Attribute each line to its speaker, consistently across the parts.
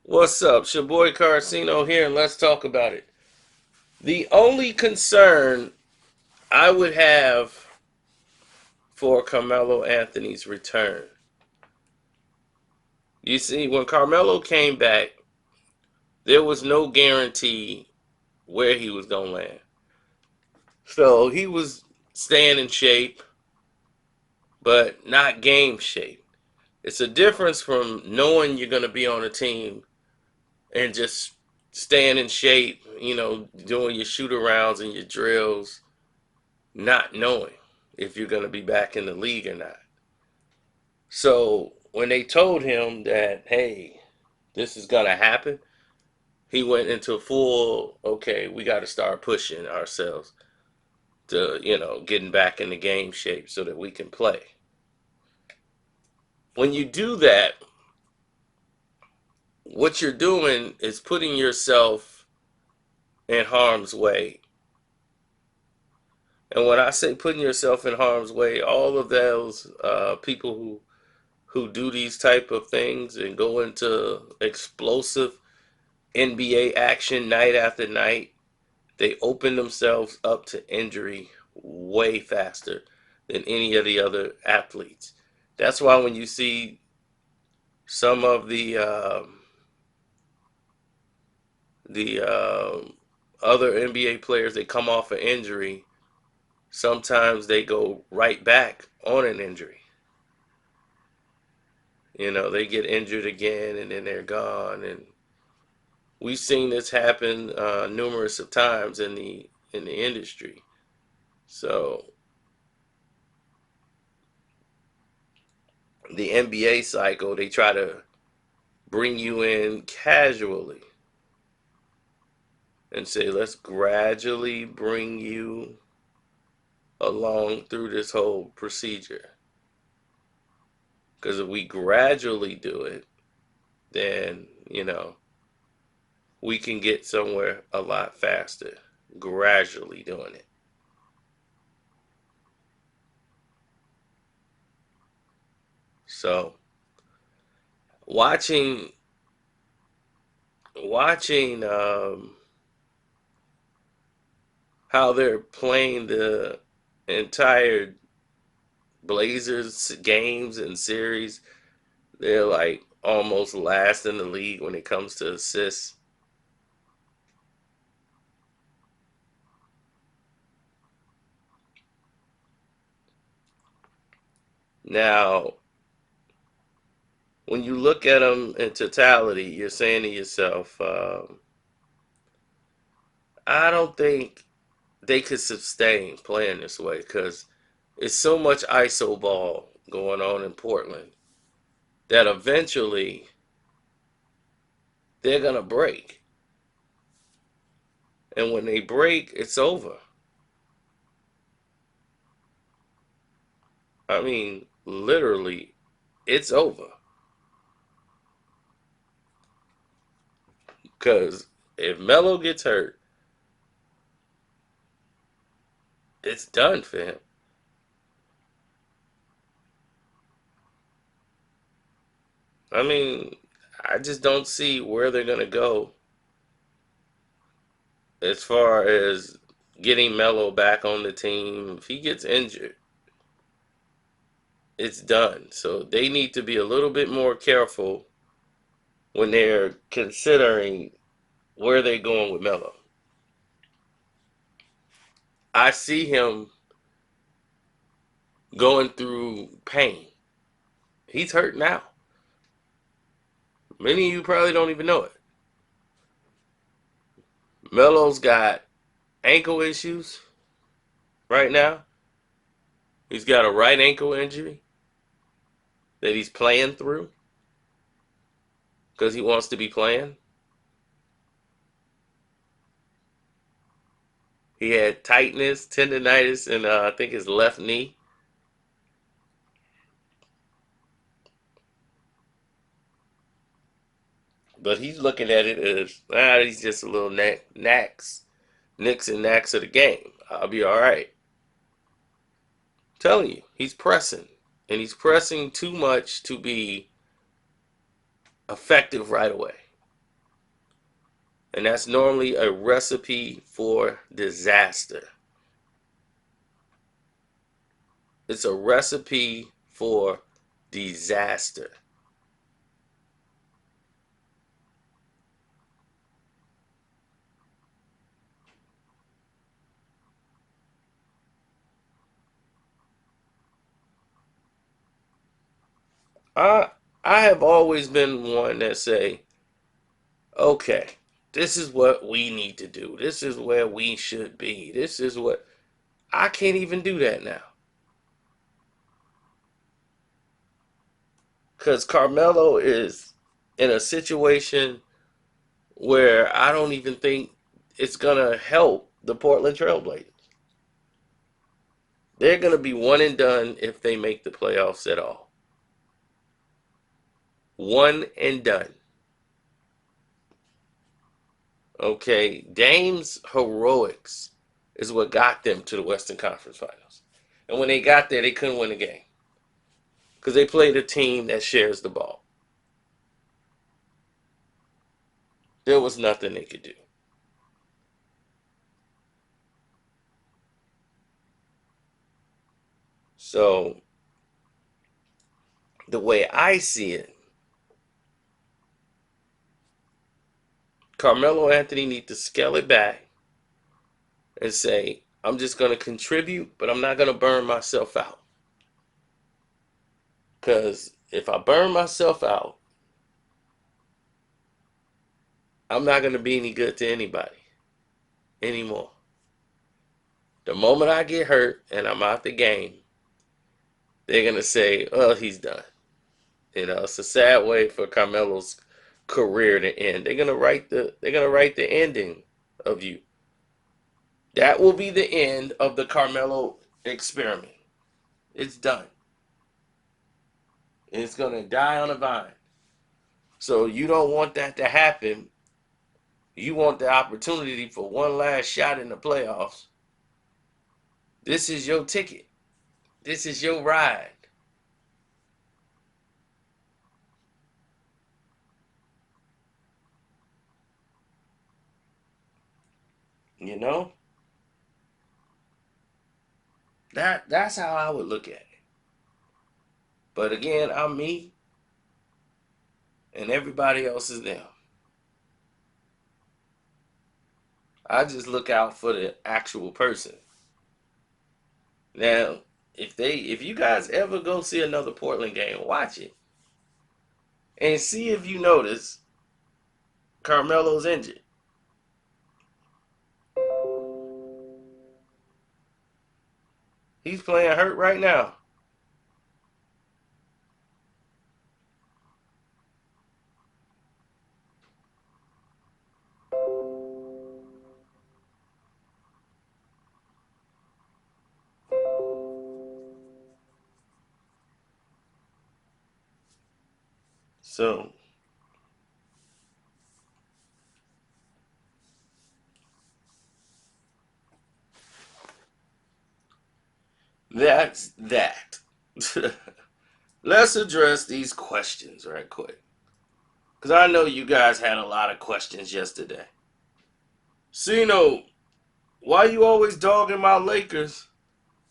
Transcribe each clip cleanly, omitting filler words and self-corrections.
Speaker 1: What's up? It's your boy Carcino here, and let's talk about it. The only concern I would have for Carmelo Anthony's return. You see, when Carmelo came back, there was no guarantee where he was going to land. So he was staying in shape, but not game shape. It's a difference from knowing you're going to be on a team and just staying in shape, doing your shoot arounds and your drills, not knowing if you're going to be back in the league or not. So when they told him that, hey, this is going to happen, he went into full, okay, we got to start pushing ourselves to, getting back in the game shape so that we can play. When you do that, what you're doing is putting yourself in harm's way. And when I say putting yourself in harm's way, all of those people who do these type of things and go into explosive NBA action night after night, they open themselves up to injury way faster than any of the other athletes. That's why when you see some of the other NBA players, they come off an injury, sometimes they go right back on an injury. They get injured again and then they're gone. And we've seen this happen numerous of times in the industry. So the NBA cycle, they try to bring you in casually and say, let's gradually bring you along through this whole procedure. Because if we gradually do it, then, we can get somewhere a lot faster, gradually doing it. So watching watching how they're playing the entire Blazers games and series, they're like almost last in the league when it comes to assists. Now, when you look at them in totality, you're saying to yourself, I don't think they could sustain playing this way because it's so much ISO ball going on in Portland that eventually they're gonna break. And when they break, it's over. I mean, literally, it's over. Because if Melo gets hurt, it's done for him. I mean, I just don't see where they're gonna go as far as getting Melo back on the team. If he gets injured, it's done. So they need to be a little bit more careful when they're considering where they're going with Melo. I see him going through pain. He's hurt now. Many of you probably don't even know it. Melo's got ankle issues right now. He's got a right ankle injury that he's playing through because he wants to be playing. He had tightness, tendonitis, and I think his left knee. But he's looking at it as, he's just a little nicks and knacks of the game. I'll be all right. I'm telling you, he's pressing. And he's pressing too much to be effective right away. And that's normally a recipe for disaster. It's a recipe for disaster. I I have always been one that say, okay, this is what we need to do. This is where we should be. This is what I can't even do that now. Because Carmelo is in a situation where I don't even think it's going to help the Portland Trailblazers. They're going to be one and done if they make the playoffs at all. One and done. Okay, Dame's heroics is what got them to the Western Conference Finals. And when they got there, they couldn't win a game because they played a team that shares the ball. There was nothing they could do. So, the way I see it, Carmelo Anthony needs to scale it back and say, I'm just going to contribute, but I'm not going to burn myself out. Because if I burn myself out, I'm not going to be any good to anybody anymore. The moment I get hurt and I'm out the game, they're going to say, oh, he's done. It's a sad way for Carmelo's career to end. They're gonna write the ending of you. That will be the end of the Carmelo experiment. It's done. It's gonna die on a vine. So you don't want that to happen. You want the opportunity for one last shot in the playoffs. This is your ticket. This is your ride. You know? That's how I would look at it. But again, I'm me and everybody else is them. I just look out for the actual person. Now, if you guys ever go see another Portland game, watch it and see if you notice Carmelo's injured. He's playing hurt right now. So that's that. Let's address these questions right quick. Because I know you guys had a lot of questions yesterday. Cino, why you always dogging my Lakers,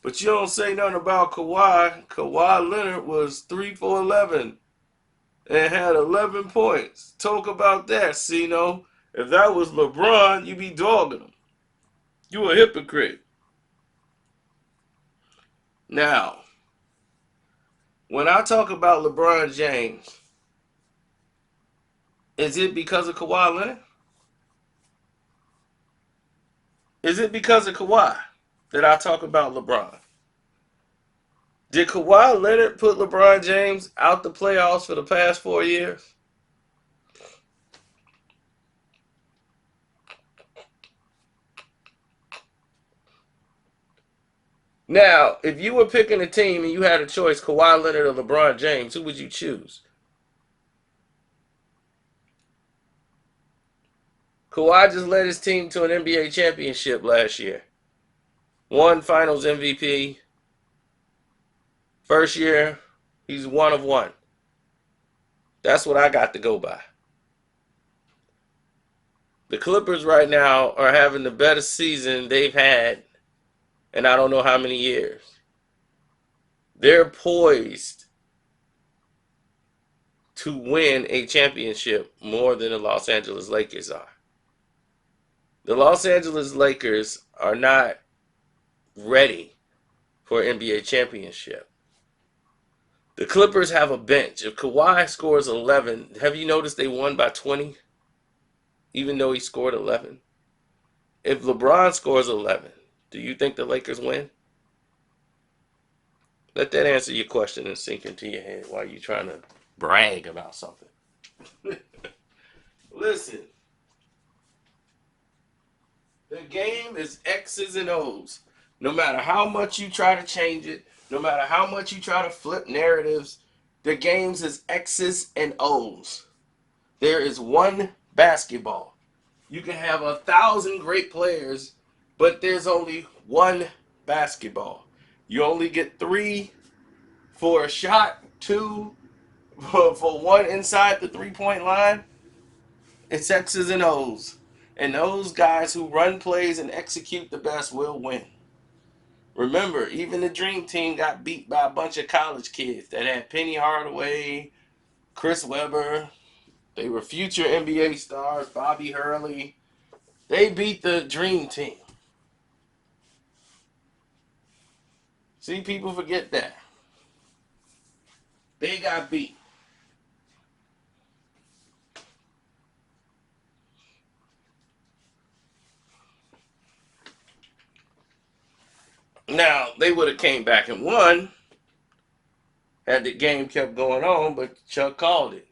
Speaker 1: but you don't say nothing about Kawhi? Kawhi Leonard was 3 for 11 and had 11 points. Talk about that, Cino. If that was LeBron, you'd be dogging him. You a hypocrite. Now, when I talk about LeBron James, is it because of Kawhi Leonard? Is it because of Kawhi that I talk about LeBron? Did Kawhi Leonard put LeBron James out the playoffs for the past 4 years? Now, if you were picking a team and you had a choice, Kawhi Leonard or LeBron James, who would you choose? Kawhi just led his team to an NBA championship last year. Won Finals MVP. First year, he's one of one. That's what I got to go by. The Clippers right now are having the best season they've had in I don't know how many years. They're poised to win a championship more than the Los Angeles Lakers are. The Los Angeles Lakers are not ready for an NBA championship. The Clippers have a bench. If Kawhi scores 11, have you noticed they won by 20? Even though he scored 11? If LeBron scores 11, do you think the Lakers win? Let that answer your question and sink into your head while you're trying to brag about something. Listen, the game is X's and O's. No matter how much you try to change it, no matter how much you try to flip narratives, the games is X's and O's. There is one basketball. You can have 1,000 great players, but there's only one basketball. You only get 3 for a shot, 2 for one inside the 3-point line. It's X's and O's. And those guys who run plays and execute the best will win. Remember, even the Dream Team got beat by a bunch of college kids that had Penny Hardaway, Chris Webber. They were future NBA stars, Bobby Hurley. They beat the Dream Team. See, people forget that. They got beat. Now, they would have came back and won had the game kept going on, but Chuck called it.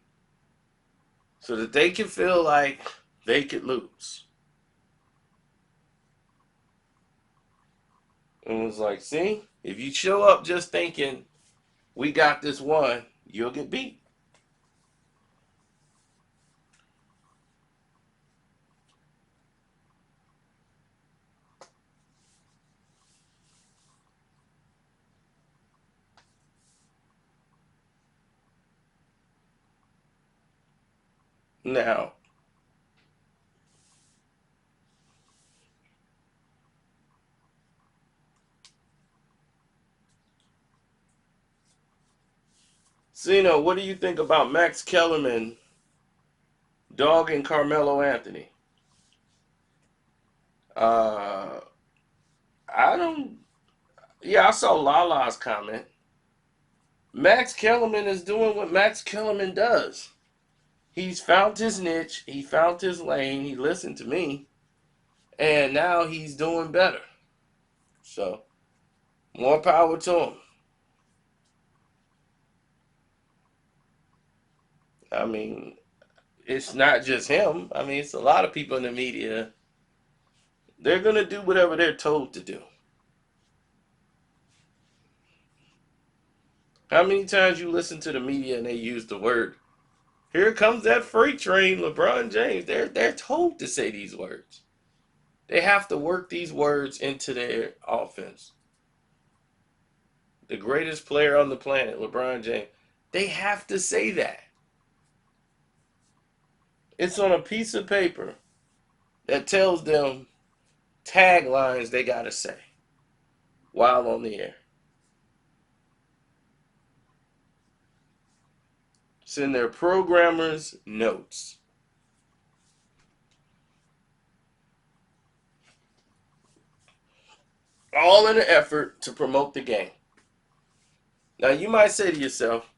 Speaker 1: So that they could feel like they could lose. And it was like, see, if you show up just thinking, we got this one, you'll get beat. Now, Zeno, what do you think about Max Kellerman dogging Carmelo Anthony? Uh, I don't. Yeah, I saw Lala's comment. Max Kellerman is doing what Max Kellerman does. He's found his niche. He found his lane. He listened to me. And now he's doing better. So, more power to him. I mean, it's not just him. I mean, it's a lot of people in the media. They're going to do whatever they're told to do. How many times you listen to the media and they use the word, here comes that freight train, LeBron James. They're told to say these words. They have to work these words into their offense. The greatest player on the planet, LeBron James. They have to say that. It's on a piece of paper that tells them taglines they got to say while on the air. It's in their programmer's notes. All in an effort to promote the game. Now, you might say to yourself,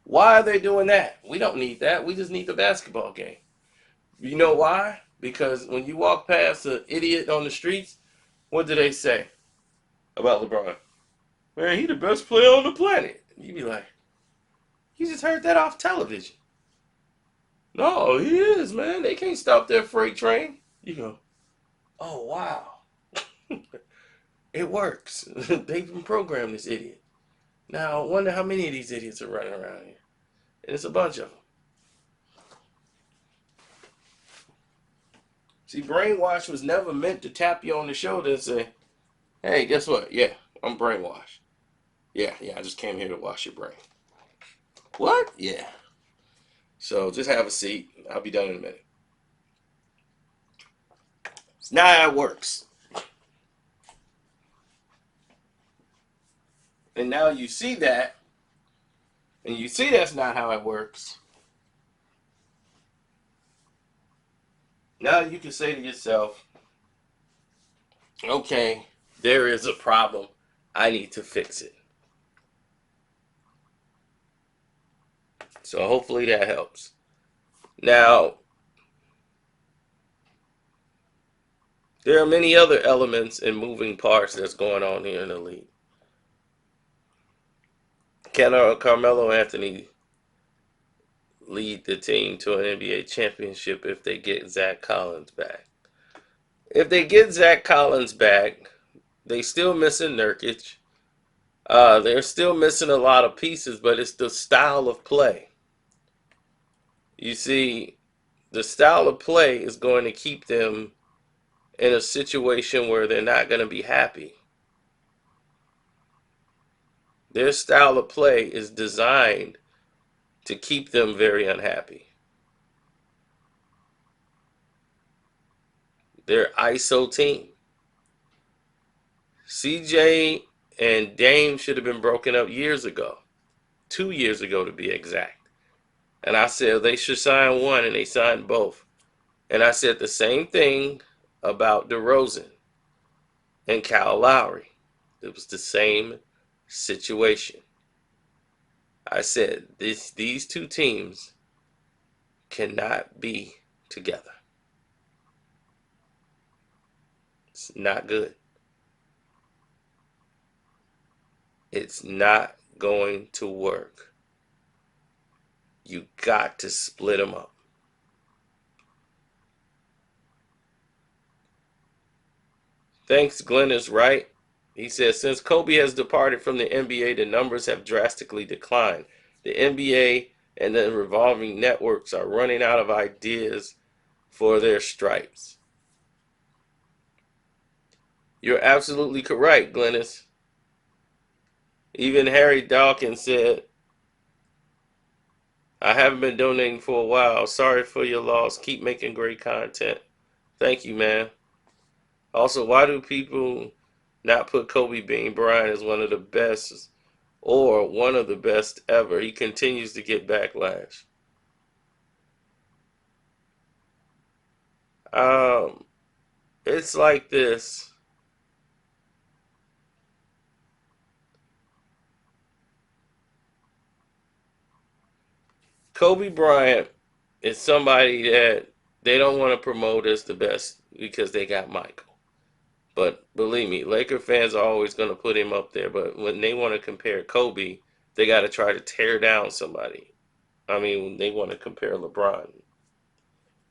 Speaker 1: why are they doing that? We don't need that. We just need the basketball game. You know why? Because when you walk past an idiot on the streets, what do they say about LeBron? Man, he the best player on the planet. You be like, you just heard that off television. No, he is, man. They can't stop that freight train. You go, oh, wow. It works. They've been programmed this idiot. Now, I wonder how many of these idiots are running around here. And it's a bunch of them. See, brainwash was never meant to tap you on the shoulder and say, hey, guess what? Yeah, I'm brainwashed. Yeah, I just came here to wash your brain. What? Yeah. So just have a seat. I'll be done in a minute. It's not how it works. And now you see that, and you see that's not how it works. Now you can say to yourself, okay, there is a problem. I need to fix it. So hopefully that helps. Now, there are many other elements and moving parts that's going on here in the league. Can Carmelo Anthony lead the team to an NBA championship if they get Zach Collins back? If they get Zach Collins back, they still missing Nurkic. They're still missing a lot of pieces, but it's the style of play. You see, the style of play is going to keep them in a situation where they're not going to be happy. Their style of play is designed to keep them very unhappy. They're ISO team. CJ and Dame should have been broken up years ago. 2 years ago to be exact. And I said they should sign one, and they signed both. And I said the same thing about DeRozan and Kyle Lowry. It was the same situation. I said these two teams cannot be together. It's not good. It's not going to work. You got to split them up. Thanks, Glenn is right. He says, since Kobe has departed from the NBA, the numbers have drastically declined. The NBA and the revolving networks are running out of ideas for their stripes. You're absolutely correct, Glennis. Even Harry Dawkins said, I haven't been donating for a while. Sorry for your loss. Keep making great content. Thank you, man. Also, why do people not put Kobe Bean Bryant as one of the best or one of the best ever? He continues to get backlash. It's like this. Kobe Bryant is somebody that they don't want to promote as the best because they got Michael. But believe me, Laker fans are always going to put him up there. But when they want to compare Kobe, they got to try to tear down somebody. I mean, they want to compare LeBron.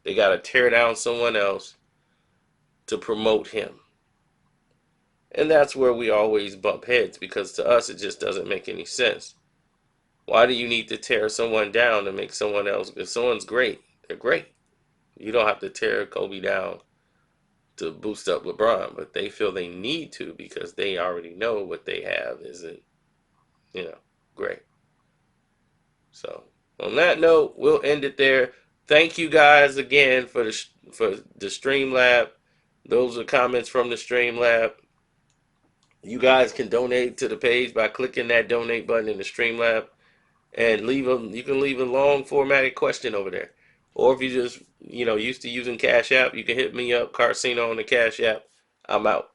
Speaker 1: They got to tear down someone else to promote him. And that's where we always bump heads because to us it just doesn't make any sense. Why do you need to tear someone down to make someone else? If someone's great, they're great. You don't have to tear Kobe down to boost up LeBron, but they feel they need to because they already know what they have isn't, great. So on that note, we'll end it there. Thank you guys again for the Streamlab. Those are comments from the Streamlab. You guys can donate to the page by clicking that donate button in the Streamlab and you can leave a long formatted question over there. Or if you just, used to using Cash App, you can hit me up, Carcino on the Cash App. I'm out.